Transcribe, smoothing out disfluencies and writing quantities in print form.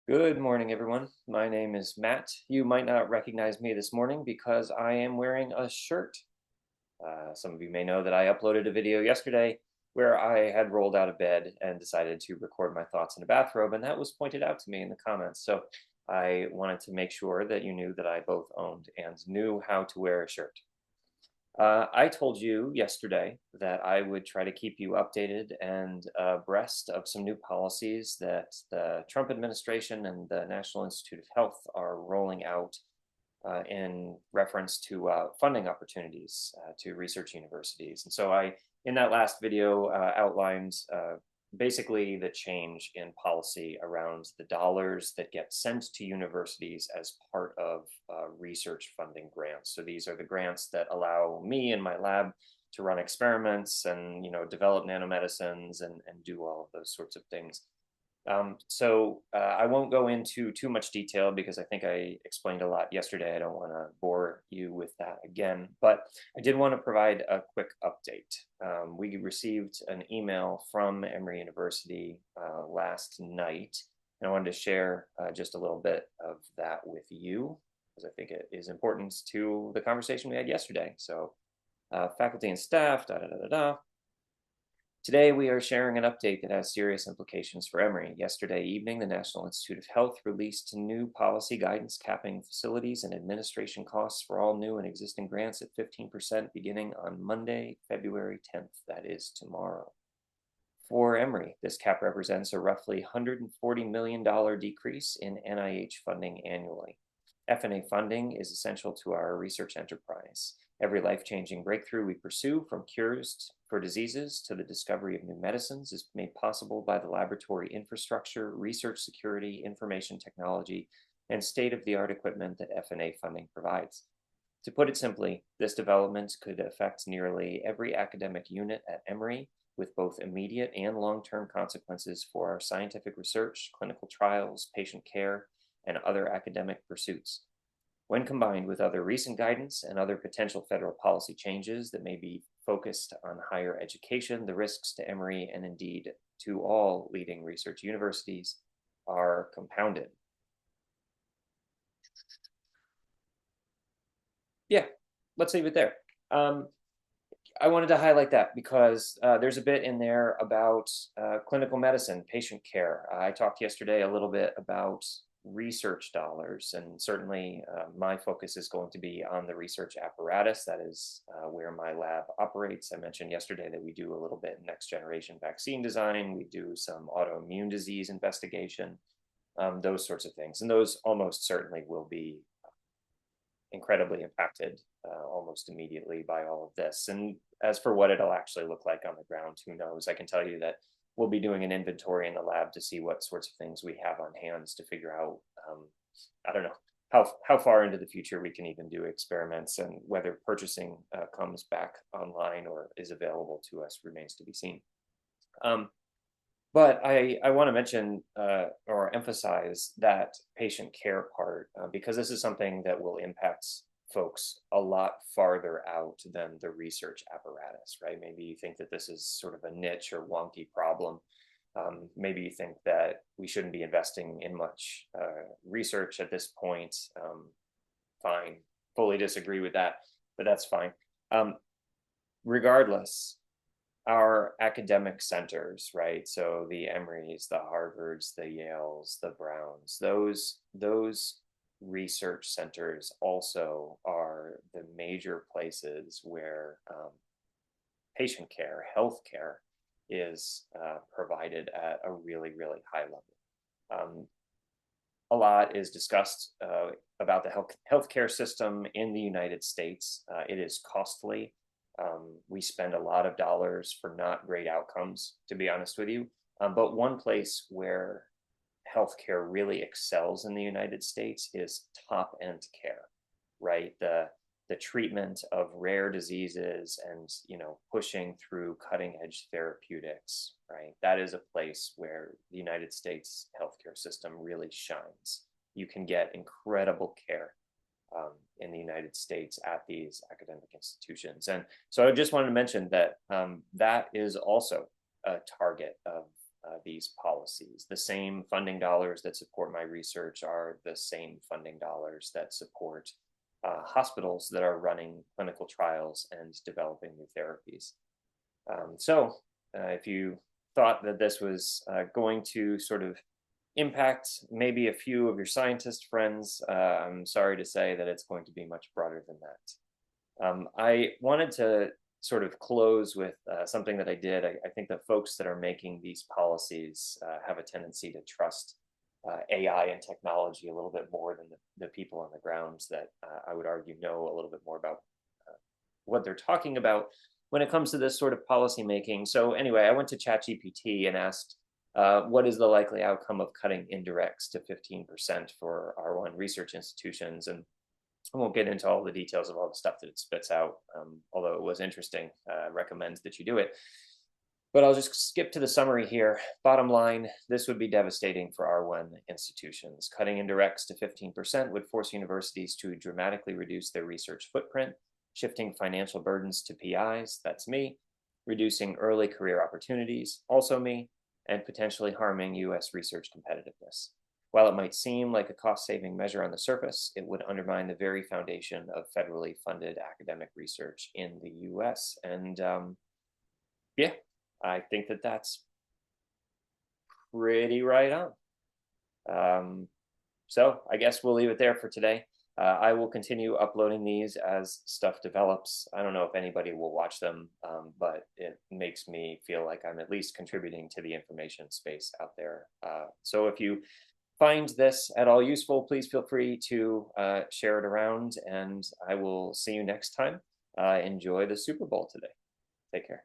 Good morning, everyone. My name is Matt. You might not recognize me this morning because I am wearing a shirt. Some of you may know that I uploaded a video yesterday where I had rolled out of bed and decided to record my thoughts in a bathrobe, and that was pointed out to me in the comments. So I wanted to make sure that you knew that I both owned and knew how to wear a shirt. I told you yesterday that I would try to keep you updated and abreast of some new policies that the Trump administration and the National Institute of Health are rolling out in reference to funding opportunities to research universities. And so in that last video, outlined basically the change in policy around the dollars that get sent to universities as part of research funding grants. So these are the grants that allow me and my lab to run experiments and develop nanomedicines and do all of those sorts of things. I won't go into too much detail because I think I explained a lot yesterday. I don't want to bore you with that again, but I did want to provide a quick update. We received an email from Emory University last night, and I wanted to share just a little bit of that with you because I think it is important to the conversation we had yesterday. So, faculty and staff, da da da da da. Today, we are sharing an update that has serious implications for Emory. Yesterday evening, the National Institute of Health released new policy guidance capping facilities and administration costs for all new and existing grants at 15% beginning on Monday, February 10th. That is tomorrow. For Emory, this cap represents a roughly $140 million decrease in NIH funding annually. F&A funding is essential to our research enterprise. Every life-changing breakthrough we pursue, from cures for diseases to the discovery of new medicines, is made possible by the laboratory infrastructure, research security, information technology, and state-of-the-art equipment that F&A funding provides. To put it simply, this development could affect nearly every academic unit at Emory, with both immediate and long-term consequences for our scientific research, clinical trials, patient care, and other academic pursuits. When combined with other recent guidance and other potential federal policy changes that may be focused on higher education, the risks to Emory and indeed to all leading research universities are compounded. Yeah, let's leave it there. I wanted to highlight that because there's a bit in there about clinical medicine, patient care. I talked yesterday a little bit about research dollars, and certainly my focus is going to be on the research apparatus. That is where my lab operates. I mentioned yesterday that we do a little bit in next generation vaccine design. We do some autoimmune disease investigation, those sorts of things. And those almost certainly will be incredibly impacted almost immediately by all of this. And as for what it'll actually look like on the ground, who knows? I can tell you that we'll be doing an inventory in the lab to see what sorts of things we have on hands to figure out, I don't know, how far into the future we can even do experiments, and whether purchasing comes back online or is available to us remains to be seen. But I want to mention or emphasize that patient care part because this is something that will impact folks a lot farther out than the research apparatus, right? Maybe you think that this is sort of a niche or wonky problem. Maybe you think that we shouldn't be investing in much research at this point. Fine, fully disagree with that, but that's fine. Regardless, our academic centers, right? So the Emorys, the Harvards, the Yales, the Browns, those research centers also are the major places where patient care, health care is provided at a really, really high level. A lot is discussed about the healthcare system in the United States. It is costly. We spend a lot of dollars for not great outcomes, to be honest with you. But one place where healthcare really excels in the United States is top-end care, right? The treatment of rare diseases and pushing through cutting-edge therapeutics, right? That is a place where the United States healthcare system really shines. You can get incredible care in the United States at these academic institutions. And so I just wanted to mention that that is also a target of these policies. The same funding dollars that support my research are the same funding dollars that support hospitals that are running clinical trials and developing new therapies. If you thought that this was going to sort of impact maybe a few of your scientist friends, I'm sorry to say that it's going to be much broader than that. I wanted to sort of close with something that I did. I think the folks that are making these policies have a tendency to trust AI and technology a little bit more than the people on the ground that I would argue know a little bit more about what they're talking about when it comes to this sort of policy making. So anyway, I went to ChatGPT and asked, what is the likely outcome of cutting indirects to 15% for R1 research institutions? And I won't get into all the details of all the stuff that it spits out, although it was interesting. Recommends that you do it. But I'll just skip to the summary here. Bottom line, this would be devastating for R1 institutions. Cutting indirects to 15% would force universities to dramatically reduce their research footprint, shifting financial burdens to PIs, that's me, reducing early career opportunities, also me, and potentially harming US research competitiveness. While it might seem like a cost-saving measure on the surface, it would undermine the very foundation of federally funded academic research in the US. And yeah, I think that that's pretty right on. So I guess we'll leave it there for today. I will continue uploading these as stuff develops. I don't know if anybody will watch them, but it makes me feel like I'm at least contributing to the information space out there. So if you find this at all useful, please feel free to share it around, and I will see you next time. Enjoy the Super Bowl today. Take care.